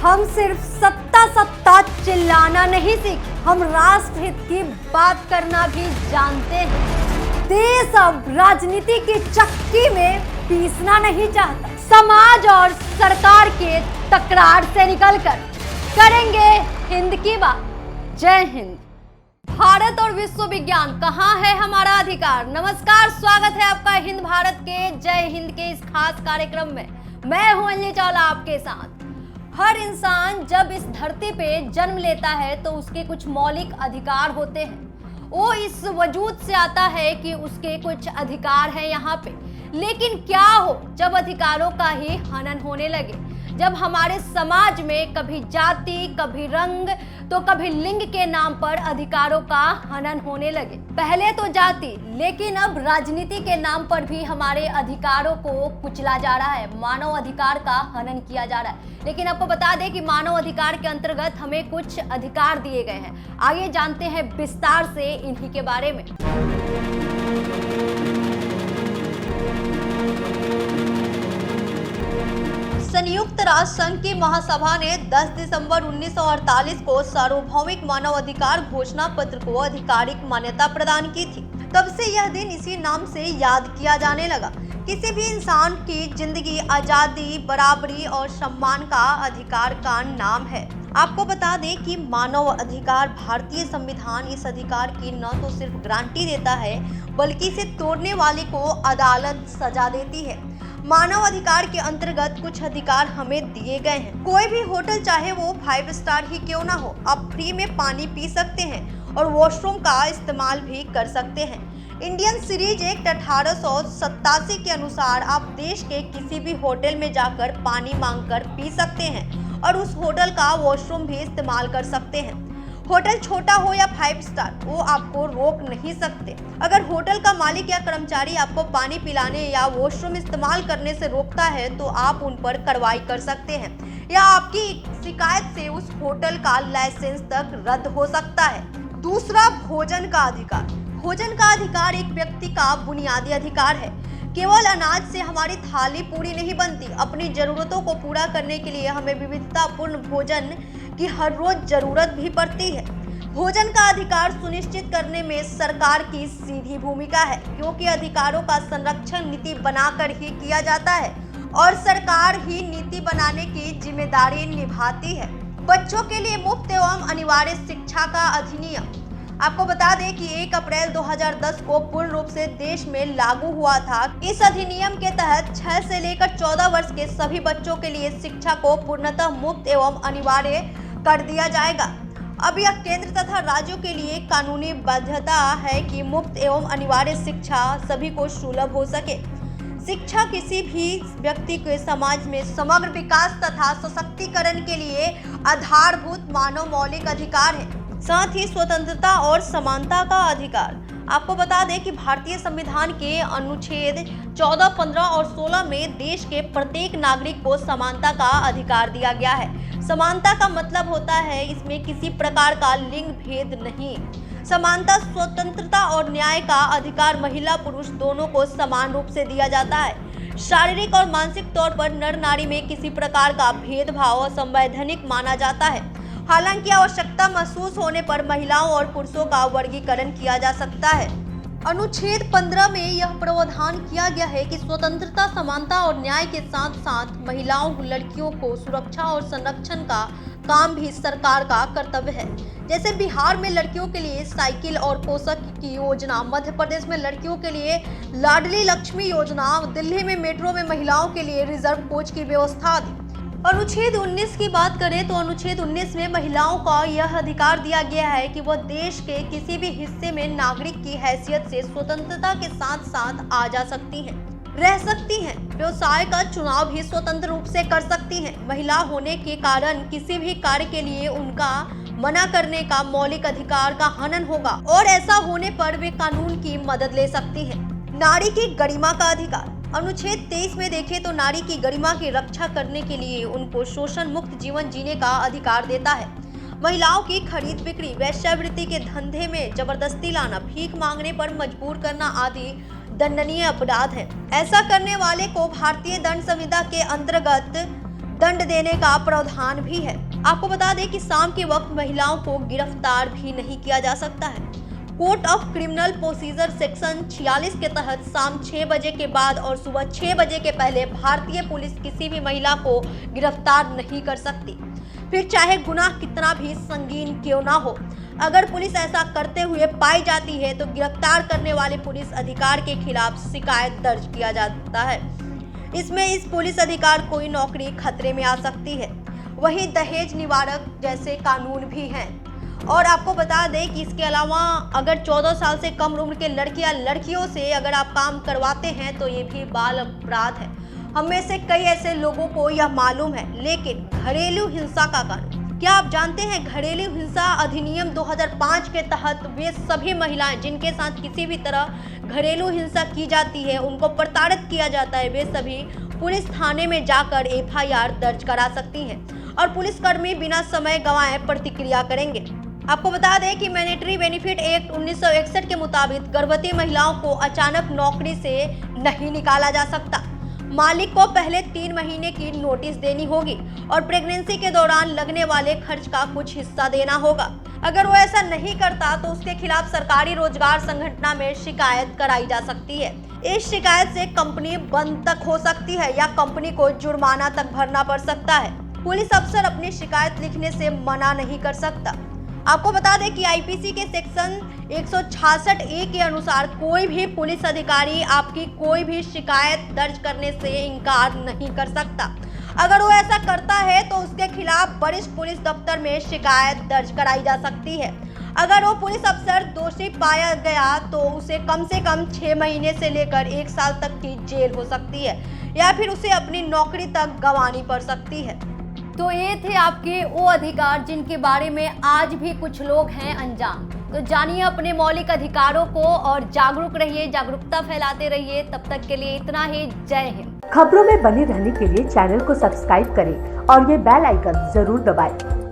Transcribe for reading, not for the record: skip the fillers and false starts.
हम सिर्फ सत्ता सत्ता चिल्लाना नहीं सीखे, हम राष्ट्र हित की बात करना भी जानते हैं। देश अब राजनीति की चक्की में पीसना नहीं चाहता। समाज और सरकार के तकरार से निकलकर करेंगे हिंद की बात। जय हिंद। भारत और विश्व विज्ञान, कहाँ है हमारा अधिकार। नमस्कार, स्वागत है आपका हिंद भारत के जय हिंद के इस खास कार्यक्रम में। मैं हूं अंजलि चावला आपके साथ। हर इंसान जब इस धरती पे जन्म लेता है तो उसके कुछ मौलिक अधिकार होते हैं। वो इस वजूद से आता है कि उसके कुछ अधिकार हैं यहाँ पे। लेकिन क्या हो जब अधिकारों का ही हनन होने लगे, जब हमारे समाज में कभी जाति, कभी रंग तो कभी लिंग के नाम पर अधिकारों का हनन होने लगे। पहले तो जाति, लेकिन अब राजनीति के नाम पर भी हमारे अधिकारों को कुचला जा रहा है, मानव अधिकार का हनन किया जा रहा है। लेकिन आपको बता दें कि मानव अधिकार के अंतर्गत हमें कुछ अधिकार दिए गए हैं। आइए जानते हैं विस्तार से इन्हीं के बारे में। संयुक्त राष्ट्र संघ की महासभा ने 10 दिसंबर 1948 को सार्वभौमिक मानव अधिकार घोषणा पत्र को आधिकारिक मान्यता प्रदान की थी। तब से यह दिन इसी नाम से याद किया जाने लगा। किसी भी इंसान की जिंदगी, आजादी, बराबरी और सम्मान का अधिकार का नाम है। आपको बता दें कि मानव अधिकार, भारतीय संविधान इस अधिकार की न तो सिर्फ गारंटी देता है बल्कि इसे तोड़ने वाले को अदालत सजा देती है। मानव अधिकार के अंतर्गत कुछ अधिकार हमें दिए गए हैं। कोई भी होटल, चाहे वो 5 स्टार ही क्यों ना हो, आप फ्री में पानी पी सकते हैं और वॉशरूम का इस्तेमाल भी कर सकते हैं। इंडियन सीरीज एक्ट 1887 के अनुसार आप देश के किसी भी होटल में जाकर पानी मांगकर पी सकते हैं और उस होटल का वॉशरूम भी इस्तेमाल कर सकते हैं। होटल छोटा हो या 5 स्टार, वो आपको रोक नहीं सकते। अगर होटल का मालिक या कर्मचारी आपको पानी पिलाने या वॉशरूम इस्तेमाल करने से रोकता है तो आप उन पर कार्रवाई कर सकते हैं या आपकी शिकायत से उस होटल का लाइसेंस तक रद्द हो सकता है। दूसरा, भोजन का अधिकार। भोजन का अधिकार एक व्यक्ति का बुनियादी अधिकार है। केवल अनाज से हमारी थाली पूरी नहीं बनती। अपनी जरूरतों को पूरा करने के लिए हमें विविधतापूर्ण भोजन की हर रोज जरूरत भी पड़ती है। भोजन का अधिकार सुनिश्चित करने में सरकार की सीधी भूमिका है, क्योंकि अधिकारों का संरक्षण नीति बनाकर ही किया जाता है और सरकार ही नीति बनाने की जिम्मेदारी निभाती है। बच्चों के लिए मुफ्त एवं अनिवार्य शिक्षा का अधिनियम। आपको बता दें कि 1 अप्रैल 2010 को पूर्ण रूप से देश में लागू हुआ था। इस अधिनियम के तहत 6 से लेकर 14 वर्ष के सभी बच्चों के लिए शिक्षा को पूर्णतः मुफ्त एवं अनिवार्य कर दिया जाएगा। अब यह केंद्र तथा राज्यों के लिए कानूनी बाध्यता है कि मुफ्त एवं अनिवार्य शिक्षा सभी को सुलभ हो सके। शिक्षा किसी भी व्यक्ति के समाज में समग्र विकास तथा सशक्तिकरण के लिए आधारभूत मानव मौलिक अधिकार है। साथ ही स्वतंत्रता और समानता का अधिकार। आपको बता दें कि भारतीय संविधान के अनुच्छेद 14, 15 और 16 में देश के प्रत्येक नागरिक को समानता का अधिकार दिया गया है। समानता का मतलब होता है इसमें किसी प्रकार का लिंग भेद नहीं। समानता, स्वतंत्रता और न्याय का अधिकार महिला पुरुष दोनों को समान रूप से दिया जाता है। शारीरिक और मानसिक तौर पर नर नारी में किसी प्रकार का भेदभाव असंवैधानिक माना जाता है। हालांकि आवश्यकता महसूस होने पर महिलाओं और पुरुषों का वर्गीकरण किया जा सकता है। अनुच्छेद 15 में यह प्रावधान किया गया है कि स्वतंत्रता, समानता और न्याय के साथ साथ महिलाओं, लड़कियों को सुरक्षा और संरक्षण का काम भी सरकार का कर्तव्य है। जैसे बिहार में लड़कियों के लिए साइकिल और पोशाक की योजना, मध्य प्रदेश में लड़कियों के लिए लाडली लक्ष्मी योजना, दिल्ली में मेट्रो में महिलाओं के लिए रिजर्व कोच की व्यवस्था दी। अनुच्छेद 19 की बात करें तो अनुच्छेद 19 में महिलाओं का यह अधिकार दिया गया है कि वह देश के किसी भी हिस्से में नागरिक की हैसियत से स्वतंत्रता के साथ साथ आ जा सकती हैं, रह सकती हैं, व्यवसाय का चुनाव भी स्वतंत्र रूप से कर सकती हैं। महिला होने के कारण किसी भी कार्य के लिए उनका मना करने का मौलिक अधिकार का हनन होगा और ऐसा होने पर वे कानून की मदद ले सकती हैं। नारी की गरिमा का अधिकार। अनुच्छेद 23 में देखें तो नारी की गरिमा की रक्षा करने के लिए उनको शोषण मुक्त जीवन जीने का अधिकार देता है। महिलाओं की खरीद बिक्री, वेश्यावृत्ति के धंधे में जबरदस्ती लाना, भीख मांगने पर मजबूर करना आदि दंडनीय अपराध है। ऐसा करने वाले को भारतीय दंड संहिता के अंतर्गत दंड देने का प्रावधान भी है। आपको बता दें कि शाम के वक्त महिलाओं को गिरफ्तार भी नहीं किया जा सकता है। Code of criminal procedure section 46 के तहत शाम 6 बजे के बाद और सुबह 6 बजे के पहले भारतीय पुलिस किसी भी महिला को गिरफ्तार नहीं कर सकती, फिर चाहे गुनाह कितना भी संगीन क्यों ना हो। अगर पुलिस ऐसा करते हुए पाई जाती है तो गिरफ्तार करने वाले पुलिस अधिकार के खिलाफ शिकायत दर्ज किया जाता है। इसमें इस पुलिस अधिकार कोई नौकरी खतरे में आ सकती है। वहीं दहेज निवारक जैसे कानून भी हैं। और आपको बता दें कि इसके अलावा अगर 14 साल से कम उम्र के लड़कियों से अगर आप काम करवाते हैं तो ये भी बाल अपराध है। हम में से कई ऐसे लोगों को यह मालूम है, लेकिन घरेलू हिंसा का कानून क्या आप जानते हैं? घरेलू हिंसा अधिनियम 2005 के तहत वे सभी महिलाएं जिनके साथ किसी भी तरह घरेलू हिंसा की जाती है, उनको प्रताड़ित किया जाता है, वे सभी पुलिस थाने में जाकर FIR दर्ज करा सकती हैं और पुलिसकर्मी बिना समय गंवाए प्रतिक्रिया करेंगे। आपको बता दें कि मैनेटरी बेनिफिट एक्ट 1961 के मुताबिक गर्भवती महिलाओं को अचानक नौकरी से नहीं निकाला जा सकता। मालिक को पहले 3 महीने की नोटिस देनी होगी और प्रेगनेंसी के दौरान लगने वाले खर्च का कुछ हिस्सा देना होगा। अगर वो ऐसा नहीं करता तो उसके खिलाफ सरकारी रोजगार संगठन में शिकायत कराई जा सकती है। इस शिकायत से कंपनी बंद तक हो सकती है या कंपनी को जुर्माना तक भरना पड़ सकता है। पुलिस अफसर अपनी शिकायत लिखने से मना नहीं कर सकता। आपको बता दें कि IPC के सेक्शन 166A के अनुसार कोई भी पुलिस अधिकारी आपकी कोई भी शिकायत दर्ज करने से इनकार नहीं कर सकता। अगर वो ऐसा करता है तो उसके खिलाफ वरिष्ठ पुलिस दफ्तर में शिकायत दर्ज कराई जा सकती है। अगर वो पुलिस अफसर दोषी पाया गया तो उसे कम से कम 6 महीने से लेकर 1 साल तक की जेल हो सकती है या फिर उसे अपनी नौकरी तक गंवानी पड़ सकती है। तो ये थे आपके वो अधिकार जिनके बारे में आज भी कुछ लोग हैं अनजान। तो जानिए अपने मौलिक अधिकारों को और जागरूक रहिए, जागरूकता फैलाते रहिए। तब तक के लिए इतना ही। जय हिंद। खबरों में बने रहने के लिए चैनल को सब्सक्राइब करें और ये बेल आइकन जरूर दबाएं।